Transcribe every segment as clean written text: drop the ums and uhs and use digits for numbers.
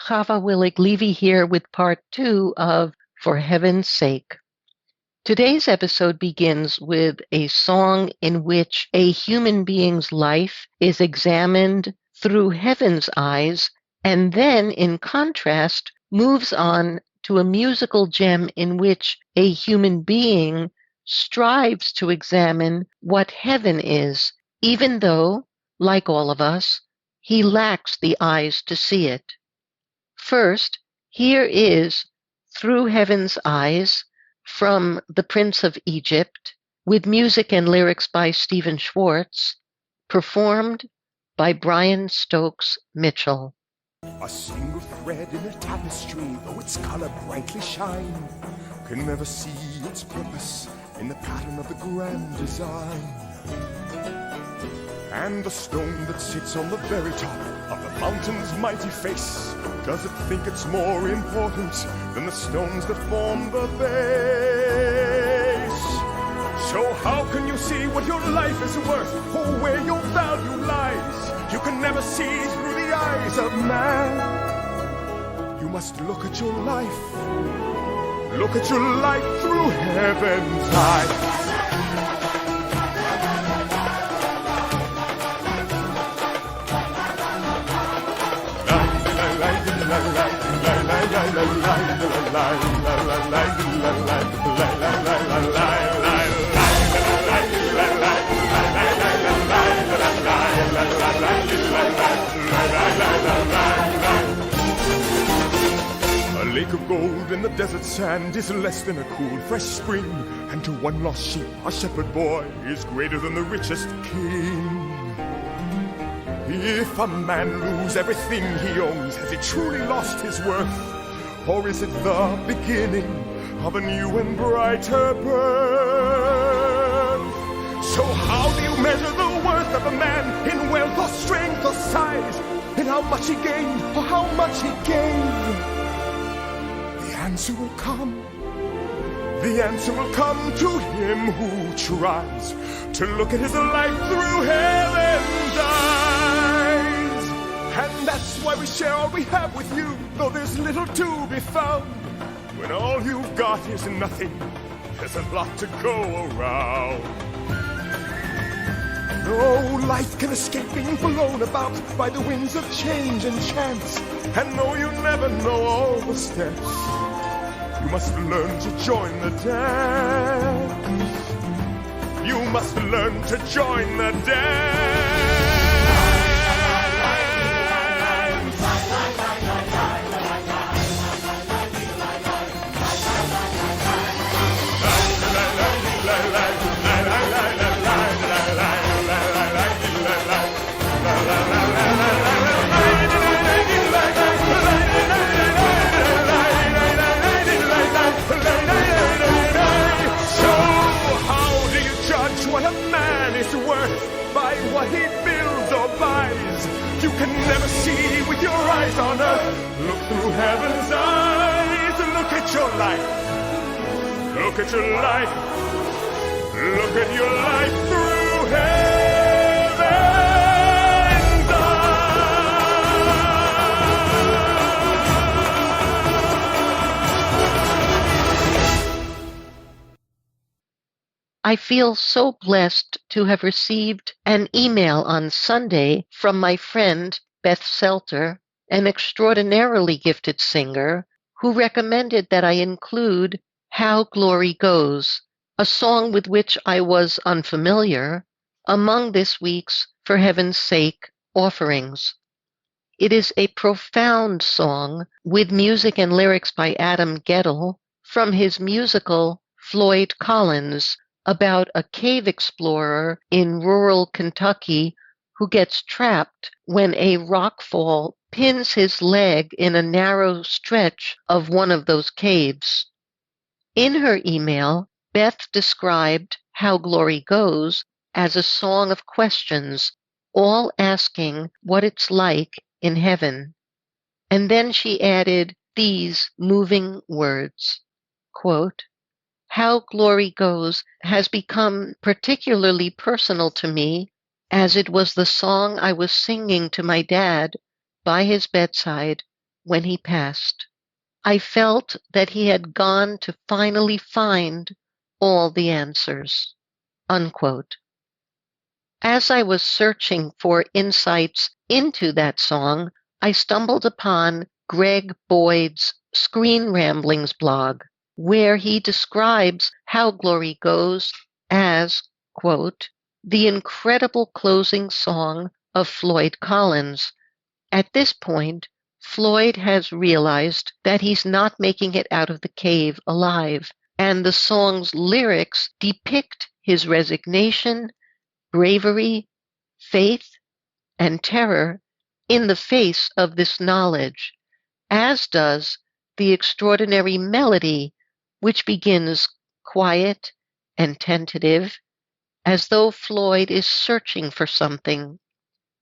Chava Willig Levy here with part 2 of For Heaven's Sake. Today's episode begins with a song in which a human being's life is examined through heaven's eyes, and then, in contrast, moves on to a musical gem in which a human being strives to examine what heaven is, even though, like all of us, he lacks the eyes to see it. First, here is Through Heaven's Eyes from The Prince of Egypt, with music and lyrics by Stephen Schwartz, performed by Brian Stokes Mitchell. A single thread in a tapestry, though its color brightly shine, can never see its purpose in the pattern of the grand design. And the stone that sits on the very top of the mountain's mighty face, does it think it's more important than the stones that form the base? So how can you see what your life is worth, or where your value lies? You can never see through the eyes of man. You must look at your life. Look at your life through heaven's eyes. A lake of gold in the desert sand is less than a cool, fresh spring, and to one lost sheep, a shepherd boy is greater than the richest king. If a man lose everything he owns, has he truly lost his worth? Or is it the beginning of a new and brighter birth? So how do you measure the worth of a man in wealth or strength or size? In how much he gained or how much he gave? The answer will come. The answer will come to him who tries to look at his life through heaven's eyes. And that's why we share all we have with you, though there's little to be found. When all you've got is nothing, there's a lot to go around. No life can escape being blown about by the winds of change and chance. And no, you never know all the steps. You must learn to join the dance. You must learn to join the dance. By what he builds or buys, you can never see with your eyes on earth. Look through heaven's eyes. Look at your life. Look at your life. Look at your life through heaven's eyes. I feel so blessed to have received an email on Sunday from my friend Beth Selter, an extraordinarily gifted singer, who recommended that I include How Glory Goes, a song with which I was unfamiliar, among this week's For Heaven's Sake offerings. It is a profound song with music and lyrics by Adam Guettel from his musical Floyd Collins, about a cave explorer in rural Kentucky who gets trapped when a rockfall pins his leg in a narrow stretch of one of those caves. In her email, Beth described How Glory Goes as a song of questions, all asking what it's like in heaven. And then she added these moving words, quote, How Glory Goes has become particularly personal to me, as it was the song I was singing to my dad by his bedside when he passed. I felt that he had gone to finally find all the answers." Unquote. As I was searching for insights into that song, I stumbled upon Greg Boyd's Screen Ramblings blog, where he describes How Glory Goes as, quote, "the incredible closing song of Floyd Collins. At this point, Floyd has realized that he's not making it out of the cave alive, and the song's lyrics depict his resignation, bravery, faith, and terror in the face of this knowledge, as does the extraordinary melody, which begins quiet and tentative, as though Floyd is searching for something.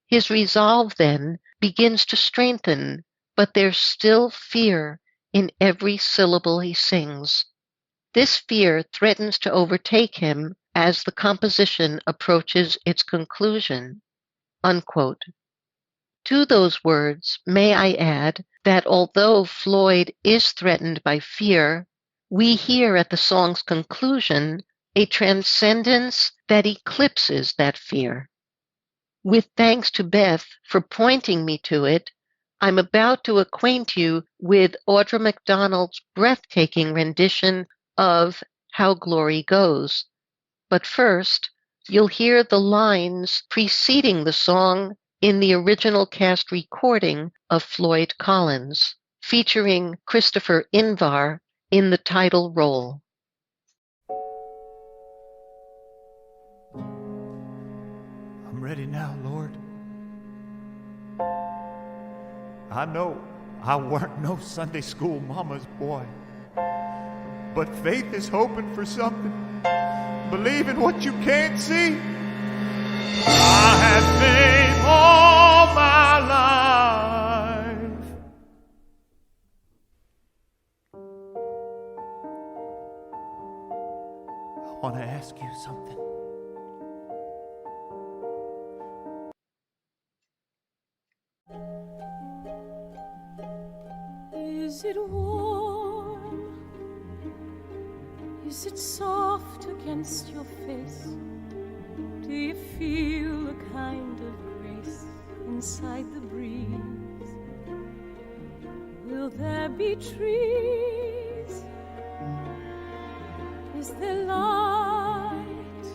His resolve then begins to strengthen, but there's still fear in every syllable he sings. This fear threatens to overtake him as the composition approaches its conclusion." Unquote. To those words, may I add that although Floyd is threatened by fear, we hear at the song's conclusion a transcendence that eclipses that fear. With thanks to Beth for pointing me to it, I'm about to acquaint you with Audra McDonald's breathtaking rendition of How Glory Goes. But first, you'll hear the lines preceding the song in the original cast recording of Floyd Collins, featuring Christopher Invar in the title role. I'm ready now, Lord. I know I weren't no Sunday school mama's boy, but faith is hoping for something, believing what you can't see. I had faith all my life. I want to ask you something. Is it warm? Is it soft against your face? Do you feel a kind of grace inside the breeze? Will there be trees? Is there light?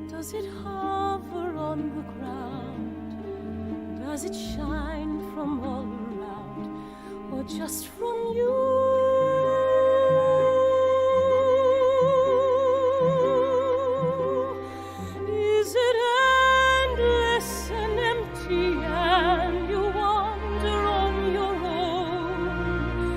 Does it hover on the ground? Does it shine from all around, or just from you? Is it endless and empty and you wander on your own?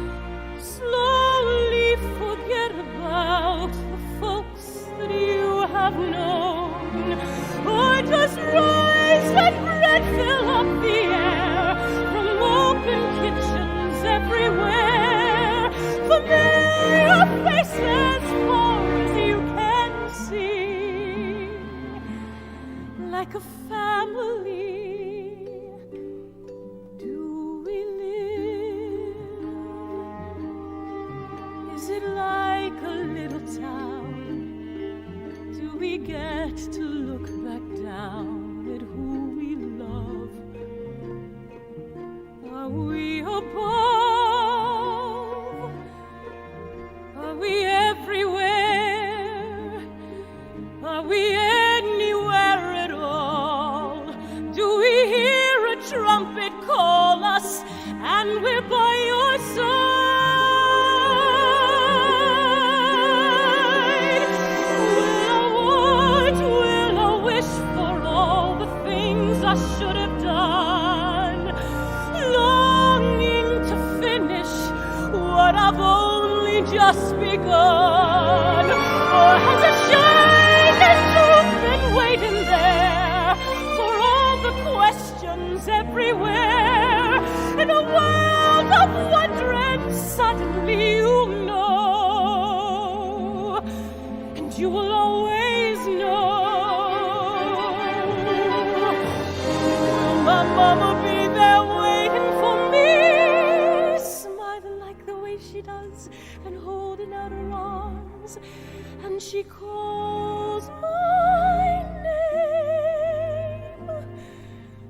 Slowly forget about the folks that you have known, or just rise and bread fill up the air from open kitchens everywhere. Familiar faces far as you can see, like a family. Do we live? Is it like a little town? Do we get to look back down at who we love? Are we above? Are we everywhere? Are we anywhere at all? Do we hear a trumpet call us and we're by your side? Will I want, will I wish for all the things I should have done? Longing to finish what I've only just begun. Or has a shining truth been waiting there for all the questions everywhere? In a world of wonder and suddenly you know, and you will always know. Will my mama be there waiting for me? hands and holding out her arms, and she calls my name.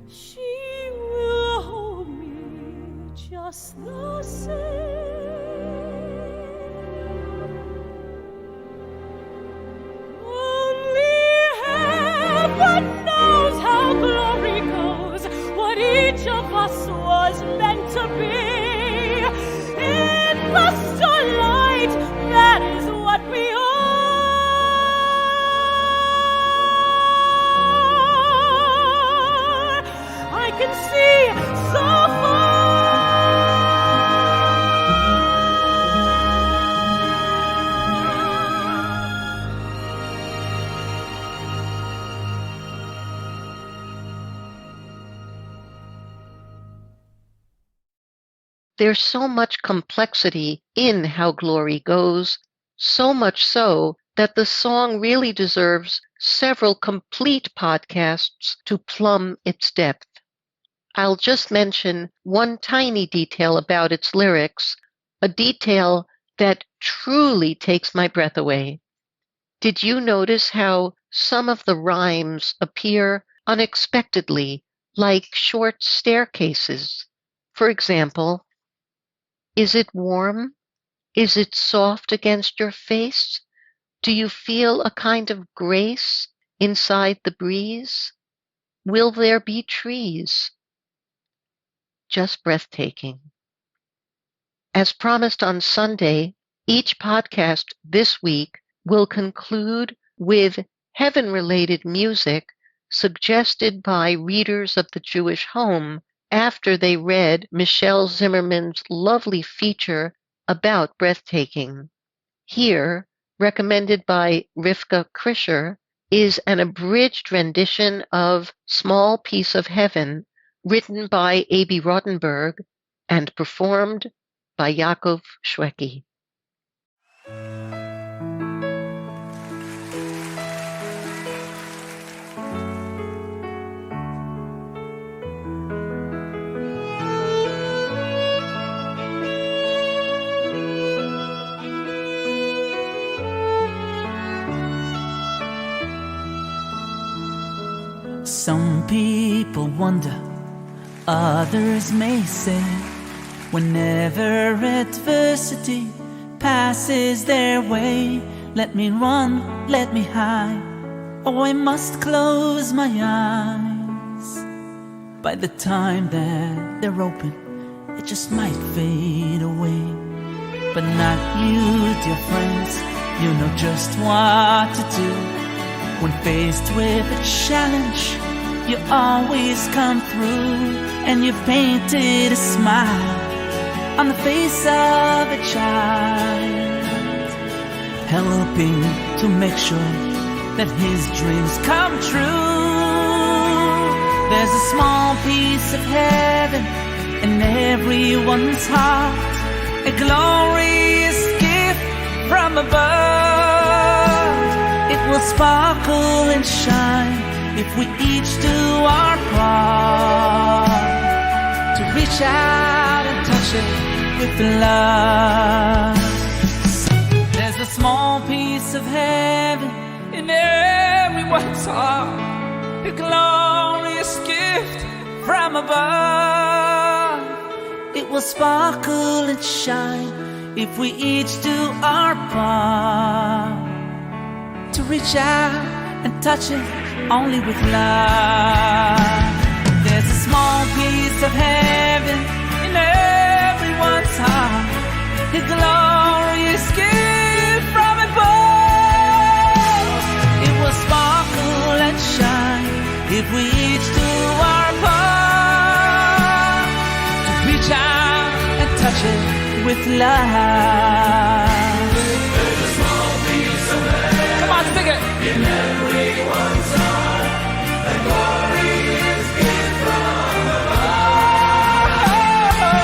She will hold me just the same. Heaven knows how glory goes, what each of us was meant to be. In the starlight, that is what we are. I can see so far. There's so much complexity in How Glory Goes, so much so that the song really deserves several complete podcasts to plumb its depth. I'll just mention one tiny detail about its lyrics, a detail that truly takes my breath away. Did you notice how some of the rhymes appear unexpectedly, like short staircases? For example, is it warm? Is it soft against your face? Do you feel a kind of grace inside the breeze? Will there be trees? Just breathtaking. As promised on Sunday, each podcast this week will conclude with heaven-related music suggested by readers of the Jewish Home after they read Michelle Zimmerman's lovely feature about breathtaking. Here, recommended by Rivka Krischer, is an abridged rendition of Small Piece of Heaven, written by A.B. Rottenberg and performed by Yaakov Shweki. Some people wonder, others may say, whenever adversity passes their way, let me run, let me hide, oh, I must close my eyes. By the time that they're open, it just might fade away. But not you, dear friends, you know just what to do. When faced with a challenge, you always come through, and you've painted a smile on the face of a child, helping to make sure that his dreams come true. There's a small piece of heaven in everyone's heart, a glorious gift from above. It will sparkle and shine if we each do our part to reach out and touch it with love. There's a small piece of heaven in everyone's heart, a glorious gift from above. It will sparkle and shine if we each do our part to reach out and touch it only with love. There's a small piece of heaven in everyone's heart, a glorious gift from above. It will sparkle and shine if we each do our part to reach out and touch it with love. There's a small piece of heaven. Come on, sing it. In everyone's heart, a glorious gift from above.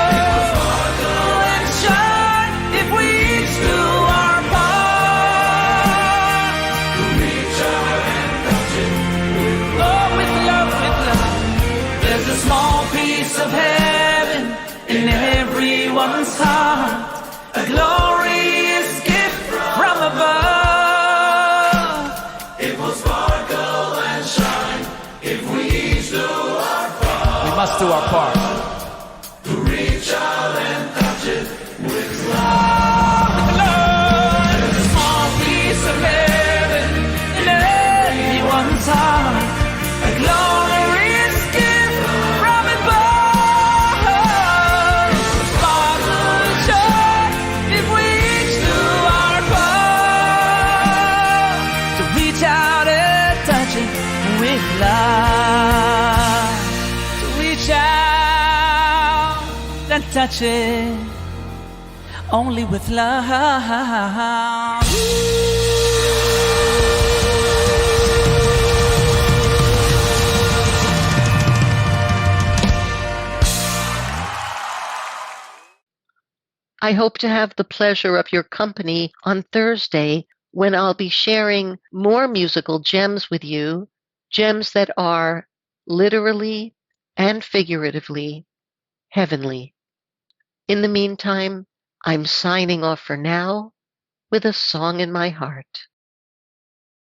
It will sparkle and shine if we each do our part to reach out and touch it with love. Oh, with love, with love. There's a small piece of heaven in everyone's heart, a glory do our part. Small piece of heaven in anyone's heart, a glorious gift from above. Sparks of joy if we each do our part to reach out and touch it with love. To reach out and touch it only with love. I hope to have the pleasure of your company on Thursday when I'll be sharing more musical gems with you, gems that are literally and figuratively heavenly. In the meantime, I'm signing off for now with a song in my heart.